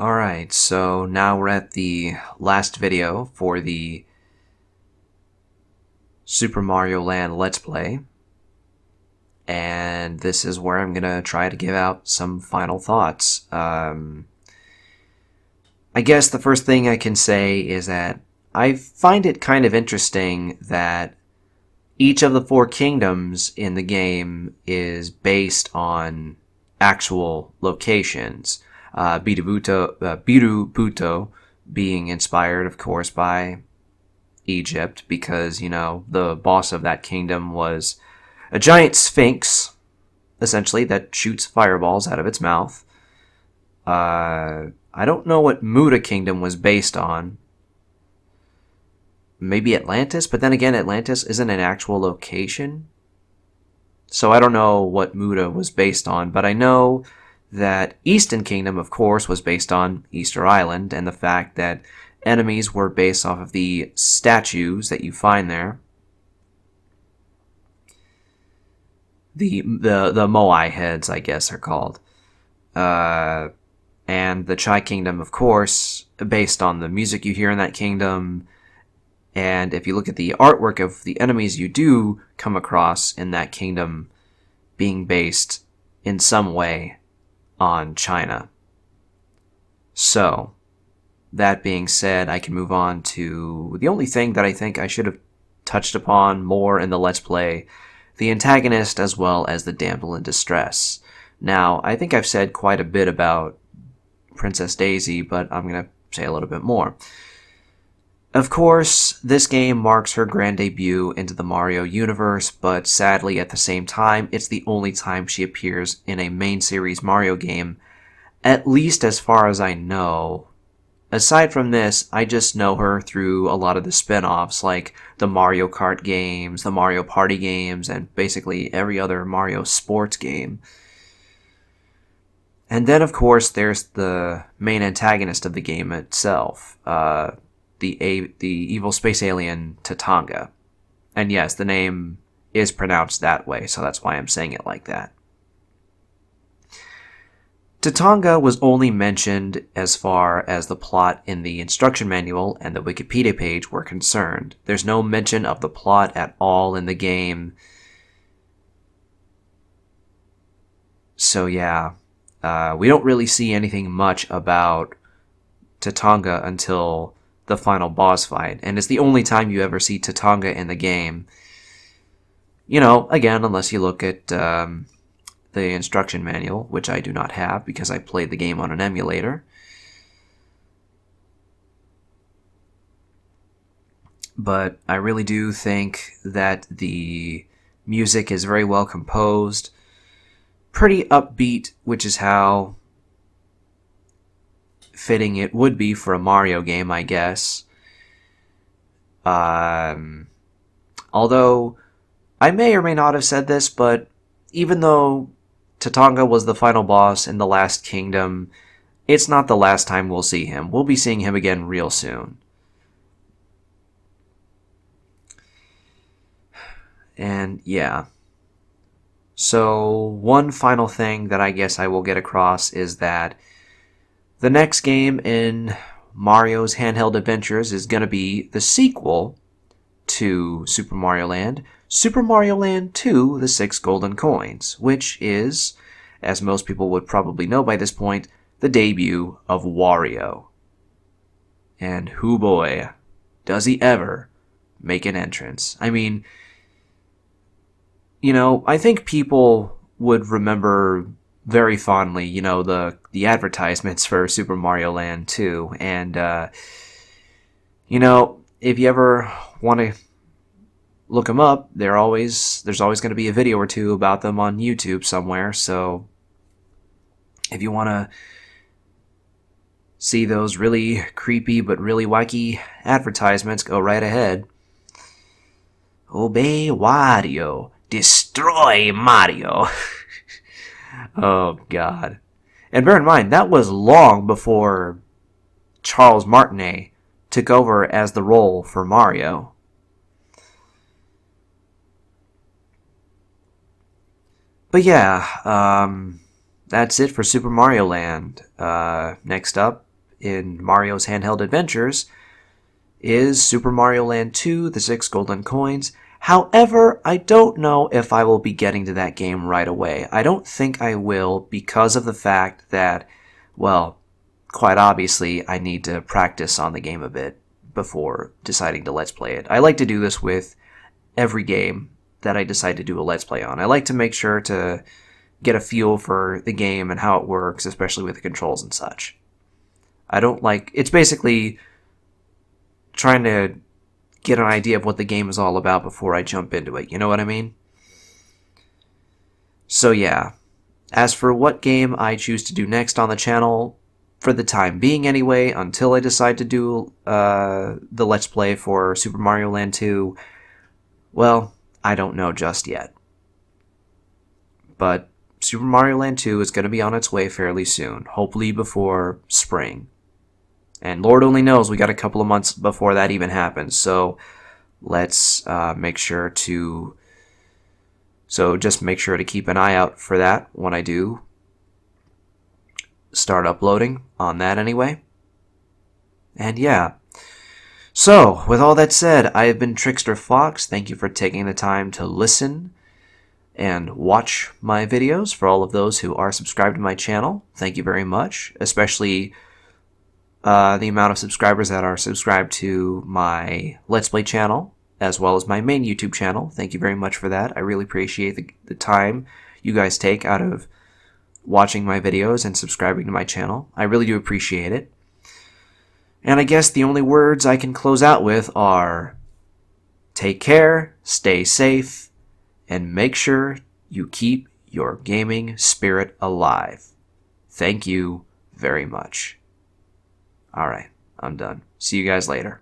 Alright, so now we're at the last video for the Super Mario Land Let's Play. And this is where I'm going to try to give out some final thoughts. I guess the first thing I can say is that I find it kind of interesting that each of the four kingdoms in the game is based on actual locations. Birubuto being inspired, of course, by Egypt because, the boss of that kingdom was a giant sphinx, essentially, that shoots fireballs out of its mouth. I don't know what Muda Kingdom was based on. Maybe Atlantis, but then again, Atlantis isn't an actual location. So I don't know what Muda was based on, but I know that Eastern Kingdom, of course, was based on Easter Island, and the fact that enemies were based off of the statues that you find there. The Moai heads, I guess, are called. And the Chai Kingdom, of course, based on the music you hear in that kingdom. And if you look at the artwork of the enemies you do come across in that kingdom being based in some way on China. So, that being said, I can move on to the only thing that I think I should have touched upon more in the Let's Play, the antagonist as well as the damsel in distress. Now, I think I've said quite a bit about Princess Daisy, but I'm going to say a little bit more. Of course, this game marks her grand debut into the Mario universe, but sadly at the same time, it's the only time she appears in a main series Mario game, at least as far as I know. Aside from this, I just know her through a lot of the spin-offs, like the Mario Kart games, the Mario Party games, and basically every other Mario sports game. And then, of course, there's the main antagonist of the game itself, the evil space alien Tatanga. And yes, the name is pronounced that way, so that's why I'm saying it like that. Tatanga was only mentioned as far as the plot in the instruction manual and the Wikipedia page were concerned. There's no mention of the plot at all in the game. So yeah, we don't really see anything much about Tatanga until the final boss fight, and it's the only time you ever see Tatanga in the game. Again, unless you look at the instruction manual, which I do not have because I played the game on an emulator. But I really do think that the music is very well composed, pretty upbeat, which is how fitting it would be for a Mario game, I guess. Although, I may or may not have said this, but even though Tatanga was the final boss in the last kingdom, it's not the last time we'll see him. We'll be seeing him again real soon. And yeah. So, one final thing that I guess I will get across is that the next game in Mario's Handheld Adventures is going to be the sequel to Super Mario Land, Super Mario Land 2, The Six Golden Coins, which is, as most people would probably know by this point, the debut of Wario. And hoo boy, does he ever make an entrance. I mean, I think people would remember very fondly, the advertisements for Super Mario Land 2. And, if you ever want to look them up, there's always going to be a video or two about them on YouTube somewhere. So if you want to see those really creepy but really wacky advertisements, go right ahead. Obey Wario. Destroy Mario. Oh, God. And bear in mind, that was long before Charles Martinet took over as the role for Mario. But yeah, that's it for Super Mario Land. Next up, in Mario's Handheld Adventures is Super Mario Land 2, the 6 golden coins. However, I don't know if I will be getting to that game right away. I don't think I will because of the fact that, well, quite obviously, I need to practice on the game a bit before deciding to Let's Play it. I like to do this with every game that I decide to do a Let's Play on. I like to make sure to get a feel for the game and how it works, especially with the controls and such. I don't like... It's basically trying to get an idea of what the game is all about before I jump into it. You know what I mean? So yeah. As for what game I choose to do next on the channel, for the time being anyway, until I decide to do the Let's Play for Super Mario Land 2, well, I don't know just yet. But Super Mario Land 2 is going to be on its way fairly soon, hopefully before spring. And Lord only knows, we got a couple of months before that even happens, so let's make sure to... So just make sure to keep an eye out for that when I do start uploading on that anyway. And yeah. So, with all that said, I have been Trickster Fox. Thank you for taking the time to listen and watch my videos. For all of those who are subscribed to my channel, thank you very much. Especially the amount of subscribers that are subscribed to my Let's Play channel, as well as my main YouTube channel. Thank you very much for that. I really appreciate the time you guys take out of watching my videos and subscribing to my channel. I really do appreciate it. And I guess the only words I can close out with are: take care, stay safe, and make sure you keep your gaming spirit alive. Thank you very much. Alright, I'm done. See you guys later.